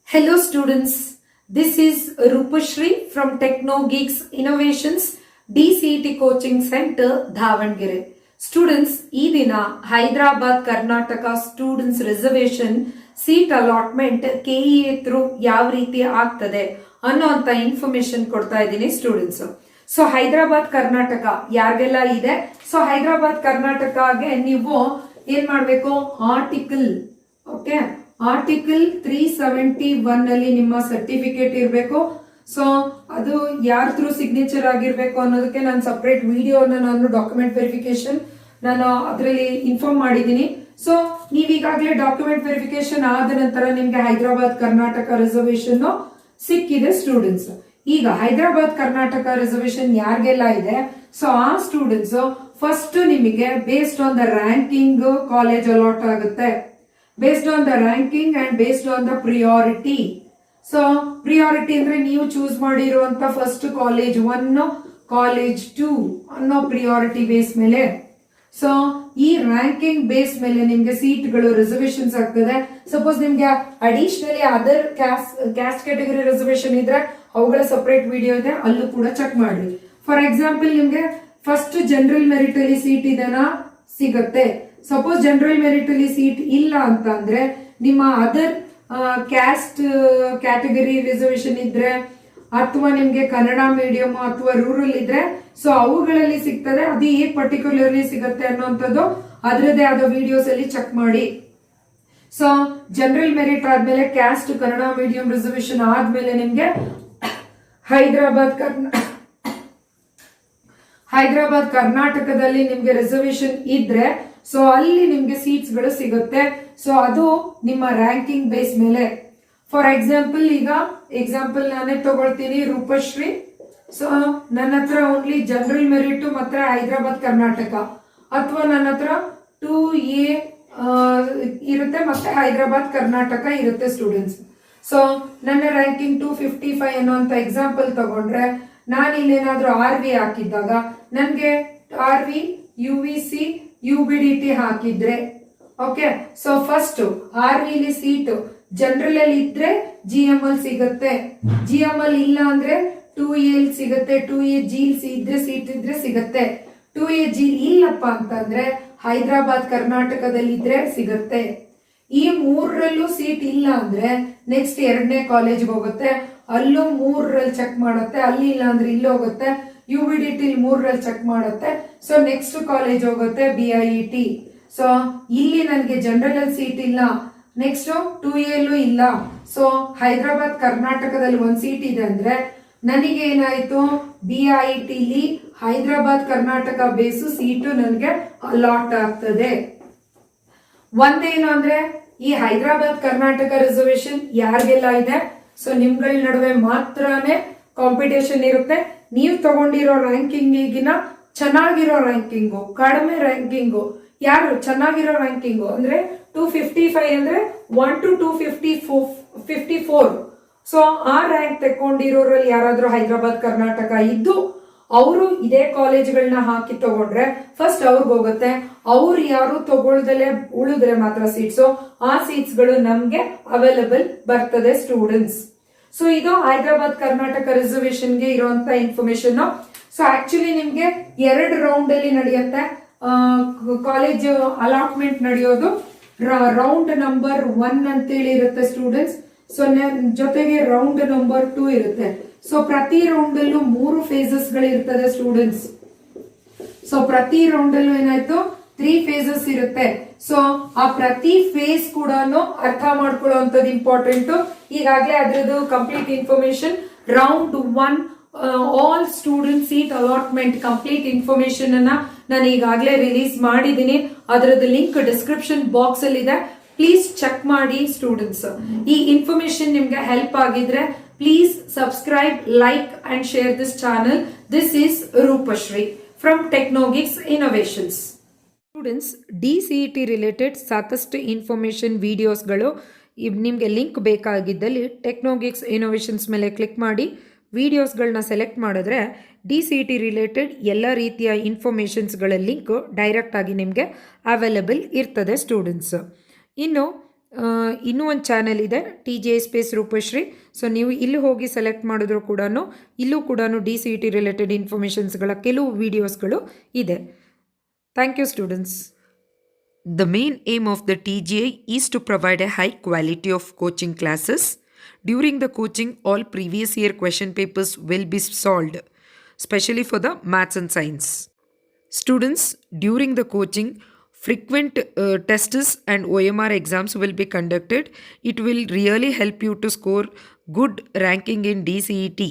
Hello students, this is Rupashri from TechnoGeeks Innovations DCET Coaching Center, Davangere. Students, ಈ ದಿನ Hyderabad Karnataka students reservation seat allotment KEA through ಯಾವ ರೀತಿ ಆಗ್ತದೆ ಅನ್ನೋಂಥ information ಕೊಡ್ತಾ ಇದ್ದೀನಿ ಸ್ಟೂಡೆಂಟ್ಸ್. ಸೊ ಹೈದರಾಬಾದ್ ಕರ್ನಾಟಕ ಯಾರಿಗೆಲ್ಲ ಇದೆ, ಸೊ ಹೈದರಾಬಾದ್ ಕರ್ನಾಟಕಗೆ ನೀವು ಏನ್ ಮಾಡ್ಬೇಕು, ಆರ್ಟಿಕಲ್ 371 ಅಲ್ಲಿ ನಿಮ್ಮ ಸರ್ಟಿಫಿಕೇಟ್ ಇರಬೇಕು. ಸೊ ಅದು ಯಾರ ಥ್ರೂ ಸಿಗ್ನೇಚರ್ ಆಗಿರ್ಬೇಕು ಅನ್ನೋದಕ್ಕೆ ನಾನು ಸಪರೇಟ್ ವಿಡಿಯೋನ ನಾನು ಡಾಕ್ಯುಮೆಂಟ್ ವೆರಿಫಿಕೇಶನ್ ನಾನು ಅದರಲ್ಲಿ ಇನ್ಫಾರ್ಮ್ ಮಾಡಿದ್ದೀನಿ. ಸೊ ನೀವೀಗಾಗಲೇ ಡಾಕ್ಯುಮೆಂಟ್ ವೆರಿಫಿಕೇಶನ್ ಆದ ನಂತರ ನಿಮ್ಗೆ ಹೈದರಾಬಾದ್ ಕರ್ನಾಟಕ ರಿಸರ್ವೇಶನ್ ಸಿಕ್ಕಿದೆ ಸ್ಟೂಡೆಂಟ್ಸ್. ಈಗ ಹೈದರಾಬಾದ್ ಕರ್ನಾಟಕ ರಿಸರ್ವೇಶನ್ ಯಾರಿಗೆಲ್ಲ ಇದೆ, ಸೊ ಆ ಸ್ಟೂಡೆಂಟ್ಸ್ ಫಸ್ಟ್ ನಿಮಗೆ based on the ranking college allot ಆಗುತ್ತೆ. Based on the ranking and based on the priority. So priority ಅಂದ್ರೆ ನೀವು ಚೂಸ್ ಮಾಡಿರುವಂತ ಫಸ್ಟ್ ಕಾಲೇಜ್ 1, ಕಾಲೇಜ್ 2 ಅನ್ನೋ ಪ್ರಿಯಾರಿಟಿ ಬೇಸ್ ಮೇಲೆ. ಸೊ ಈ ರ್ಯಾಂಕಿಂಗ್ ಬೇಸ್ ಮೇಲೆ ನಿಮ್ಗೆ ಸೀಟ್ಗಳು ರಿಸರ್ವೇಶನ್ಸ್ ಆಗ್ತದೆ. ಸಪೋಸ್ ನಿಮ್ಗೆ additionally other caste category reservation ಇದ್ರೆ ಅವುಗಳ ಸಪರೇಟ್ ವಿಡಿಯೋ ಇದೆ, ಅಲ್ಲೂ ಕೂಡ ಚೆಕ್ ಮಾಡಿ. ಫಾರ್ ಎಕ್ಸಾಂಪಲ್ ನಿಮ್ಗೆ ಫಸ್ಟ್ ಜನರಲ್ ಮೆರಿಟ್ ಅಲ್ಲಿ ಸೀಟ್ ಇದೆನಾ ಸಿಗುತ್ತೆ. ಸಪೋಸ್ ಜನರಲ್ ಮೆರಿಟ್ ಅಲ್ಲಿ ಸೀಟ್ ಇಲ್ಲ ಅಂತ ಅಂದ್ರೆ ನಿಮ್ಮ ಅದರ್ ಕ್ಯಾಸ್ಟ್ ಕ್ಯಾಟಗರಿ ರಿಸರ್ವೇಶನ್ ಇದ್ರೆ ಅಥವಾ ನಿಮ್ಗೆ ಕನ್ನಡ ಮೀಡಿಯಂ ಅಥವಾ ರೂರಲ್ ಇದ್ರೆ ಸೊ ಅವುಗಳಲ್ಲಿ ಸಿಗ್ತದೆ. ಅದು ಹೇಗೆ ಪರ್ಟಿಕ್ಯುಲರ್ಲಿ ಸಿಗುತ್ತೆ ಅನ್ನೋಂಥದ್ದು ಅದರದೇ ಆದ ವಿಡಿಯೋಸ್ ಅಲ್ಲಿ ಚೆಕ್ ಮಾಡಿ. ಸೊ ಜನರಲ್ ಮೆರಿಟ್ ಆದ್ಮೇಲೆ ಕ್ಯಾಸ್ಟ್ ಕನ್ನಡ ಮೀಡಿಯಂ ರಿಸರ್ವೇಶನ್ ಆದ್ಮೇಲೆ ನಿಮ್ಗೆ ಹೈದರಾಬಾದ್ ಕರ್ನಾಟಕದಲ್ಲಿ ನಿಮ್ಗೆ ರಿಸರ್ವೇಶನ್ ಇದ್ರೆ ಸೊ ಅಲ್ಲಿ ನಿಮ್ಗೆ ಸೀಟ್ಸ್ ಗಳು ಸಿಗುತ್ತೆ. ಸೊ ಅದು ನಿಮ್ಮ ರ್ಯಾಂಕಿಂಗ್ ಬೇಸ್ ಮೇಲೆ. ಫಾರ್ ಎಕ್ಸಾಂಪಲ್ ಈಗ ನಾನೇ ತಗೊಳ್ತೀನಿ ರೂಪಶ್ರೀ. ಸೊ ನನ್ನ ಹತ್ರ ಓನ್ಲಿ ಜನರಲ್ ಮೆರಿಟ್ ಮತ್ತೆ ಹೈದರಾಬಾದ್ ಕರ್ನಾಟಕ, ಅಥವಾ ನನ್ನ ಹತ್ರ 2A ಇರುತ್ತೆ ಮತ್ತೆ ಹೈದರಾಬಾದ್ ಕರ್ನಾಟಕ ಇರುತ್ತೆ ಸ್ಟೂಡೆಂಟ್ಸ್. ಸೊ ನನ್ನ ರ್ಯಾಂಕಿಂಗ್ 255 ಅನ್ನುವಂತ ಎಕ್ಸಾಂಪಲ್ ತಗೊಂಡ್ರೆ ನಾನು ಇಲ್ಲೇನಾದ್ರೂ RV ಹಾಕಿದ್ದಾಗ ನನ್ಗೆ RV UVC UBDT ಹಾಕಿದ್ರೆ okay. So first RV seat general ಅಲ್ಲಿ ಇದ್ರೆ GML ಸಿಗುತ್ತೆ, GML ಇಲ್ಲ ಅಂದ್ರೆ 2A ಸಿಗುತ್ತೆ, 2AG ಸೀಟ್ ಇದ್ರೆ ಸಿಗುತ್ತೆ. 2AG ಇಲ್ಲಪ್ಪ ಅಂತಂದ್ರೆ ಹೈದರಾಬಾದ್ ಕರ್ನಾಟಕದಲ್ಲಿ ಇದ್ರೆ ಸಿಗುತ್ತೆ. ಈ ಮೂರರಲ್ಲೂ ಸೀಟ್ ಇಲ್ಲ ಅಂದ್ರೆ ನೆಕ್ಸ್ಟ್ 2ನೇ ಕಾಲೇಜ್ಗೆ ಹೋಗುತ್ತೆ, ಅಲ್ಲೂ 3ರಲ್ಲಿ ಚೆಕ್ ಮಾಡುತ್ತೆ, ಅಲ್ಲಿ ಇಲ್ಲ ಅಂದ್ರೆ ಇಲ್ಲಿ ಹೋಗುತ್ತೆ. UBDT 3ರಲ್ಲಿ ಚೆಕ್ ಮಾಡುತ್ತೆ. ಸೊ ನೆಕ್ಸ್ಟ್ ಕಾಲೇಜ್ ಹೋಗುತ್ತೆ BIET. ಸೊ ಇಲ್ಲಿ ನನಗೆ ಜನರಲ್ ಅಲ್ಲಿ ಸೀಟ್ ಇಲ್ಲ, ನೆಕ್ಸ್ಟ್ 2A ಇಲ್ಲ. ಸೊ ಹೈದರಾಬಾದ್ ಕರ್ನಾಟಕದಲ್ಲಿ ಒಂದ್ ಸೀಟ್ ಇದೆ ಅಂದ್ರೆ ನನಗೆ ಏನಾಯ್ತು, BIET ಹೈದರಾಬಾದ್ ಕರ್ನಾಟಕ ಬೇಸು ಸೀಟು ನನಗೆ ಅಲಾಟ್ ಆಗ್ತದೆ. ಒಂದೇನು ಅಂದ್ರೆ ಈ ಹೈದರಾಬಾದ್ ಕರ್ನಾಟಕ ರಿಸರ್ವೇಶನ್ ಯಾರಿಗೆಲ್ಲ ಇದೆ, ಸೊ ನಿಮ್ಗಳ ನಡುವೆ ಮಾತ್ರನೇ ಕಾಂಪಿಟೇಷನ್ ಇರುತ್ತೆ. ನೀವು ತಗೊಂಡಿರೋ ರ್ಯಾಂಕಿಂಗಿಗಿನ ಚೆನ್ನಾಗಿರೋ ರ್ಯಾಂಕಿಂಗು, ಕಡಿಮೆ ರ್ಯಾಂಕಿಂಗು, ಯಾರು ಚೆನ್ನಾಗಿರೋ ರ್ಯಾಂಕಿಂಗು ಅಂದ್ರೆ 255 ಅಂದ್ರೆ 1 to 254. ಸೊ ಆ ರ್ಯಾಂಕ್ ತಗೊಂಡಿರೋರಲ್ಲಿ ಯಾರಾದ್ರೂ ಹೈದರಾಬಾದ್ ಕರ್ನಾಟಕ ಇದ್ದು ಅವರು ಇದೇ ಕಾಲೇಜ್ಗಳನ್ನ ಹಾಕಿ ತಗೊಂಡ್ರೆ ಫಸ್ಟ್ ಅವ್ರಿಗೆ ಹೋಗುತ್ತೆ. ಅವ್ರು ಯಾರು ತಗೊಳ್ದಲೆ ಉಳಿದ್ರೆ ಮಾತ್ರ ಸೀಟ್ಸ್, ಆ ಸೀಟ್ಸ್ ಗಳು ನಮ್ಗೆ ಅವೈಲಬಲ್ ಬರ್ತದೆ ಸ್ಟೂಡೆಂಟ್ಸ್. ಸೊ ಇದು ಹೈದರಾಬಾದ್ ಕರ್ನಾಟಕ ರಿಸರ್ವೇಶನ್ಗೆ ಇರುವಂತ ಇನ್ಫಾರ್ಮೇಶನ್. ಸೊ ಆಕ್ಚುಲಿ ನಿಮ್ಗೆ 2 ರೌಂಡ್ ಅಲ್ಲಿ ನಡೆಯುತ್ತೆ ಕಾಲೇಜ್ ಅಲಾಟ್ಮೆಂಟ್ ನಡೆಯೋದು. ರೌಂಡ್ ನಂಬರ್ 1 ಅಂತೇಳಿ ಇರುತ್ತೆ ಸ್ಟೂಡೆಂಟ್ಸ್. ಸೊ ಜೊತೆಗೆ ರೌಂಡ್ ನಂಬರ್ 2 ಇರುತ್ತೆ. ಸೊ ಪ್ರತಿ ರೌಂಡ್ ಅಲ್ಲೂ 3 ಫೇಸಸ್ ಗಳು ಇರ್ತದೆ ಸ್ಟೂಡೆಂಟ್ಸ್. ಸೊ ಪ್ರತಿ ರೌಂಡ್ ಅಲ್ಲೂ ಏನಾಯ್ತು 3 ಫೇಸಸ್ ಇರುತ್ತೆ. ಸೊ ಆ ಪ್ರತಿ ಫೇಸ್ ಕೂಡ ಅರ್ಥ ಮಾಡ್ಕೊಳ್ಳುವಂಥದ್ದು ಇಂಪಾರ್ಟೆಂಟ್. ಈಗಾಗಲೇ ಅದರದ್ದು complete information round 1 all student seat allotment complete information ಅನ್ನ ನಾನು ಈಗಾಗಲೇ ರಿಲೀಸ್ ಮಾಡಿದ್ದೀನಿ. ಅದರದ್ದು ಲಿಂಕ್ ಡಿಸ್ಕ್ರಿಪ್ಷನ್ ಬಾಕ್ಸ್ ಅಲ್ಲಿ ಇದೆ, ಪ್ಲೀಸ್ ಚೆಕ್ ಮಾಡಿ ಸ್ಟೂಡೆಂಟ್ಸ್. ಈ ಇನ್ಫಾರ್ಮೇಶನ್ ನಿಮ್ಗೆ ಹೆಲ್ಪ್ ಆಗಿದ್ರೆ please subscribe, like and share this channel. This is Rupashree from Technogeeks Innovations. Students, DCET related ಸಾಕಷ್ಟು ಇನ್ಫಾರ್ಮೇಶನ್ ವಿಡಿಯೋಸ್ಗಳು ನಿಮಗೆ ಲಿಂಕ್ ಬೇಕಾಗಿದ್ದಲ್ಲಿ ಟೆಕ್ನೋಗಿಕ್ಸ್ ಇನೋವೇಷನ್ಸ್ ಮೇಲೆ ಕ್ಲಿಕ್ ಮಾಡಿ ವಿಡಿಯೋಸ್ಗಳನ್ನ ಸೆಲೆಕ್ಟ್ ಮಾಡಿದ್ರೆ DCET ರಿಲೇಟೆಡ್ ಎಲ್ಲ ರೀತಿಯ ಇನ್ಫಾರ್ಮೇಷನ್ಸ್ಗಳ ಲಿಂಕ್ ಡೈರೆಕ್ಟ್ ಆಗಿ ನಿಮಗೆ ಅವೈಲಬಲ್ ಇರ್ತದೆ ಸ್ಟೂಡೆಂಟ್ಸ್. ಇನ್ನು ಇನ್ನೂ ಒಂದು ಚಾನೆಲ್ ಇದೆ TGI ಸ್ಪೇಸ್ ರೂಪಶ್ರೀ. ಸೊ ನೀವು ಇಲ್ಲಿ ಹೋಗಿ ಸೆಲೆಕ್ಟ್ ಮಾಡಿದ್ರು ಕೂಡ ಇಲ್ಲೂ ಕೂಡ DCET ರಿಲೇಟೆಡ್ ಇನ್ಫಾರ್ಮೇಷನ್ಸ್ಗಳ ಕೆಲವು ವೀಡಿಯೋಸ್ಗಳು ಇದೆ. Thank you students. The main aim of the TGI is to provide a high quality of coaching classes. During the coaching, all previous year question papers will be solved, especially for the maths and science. Students, during the coaching, frequent tests and OMR exams will be conducted. It will really help you to score good ranking in DCET.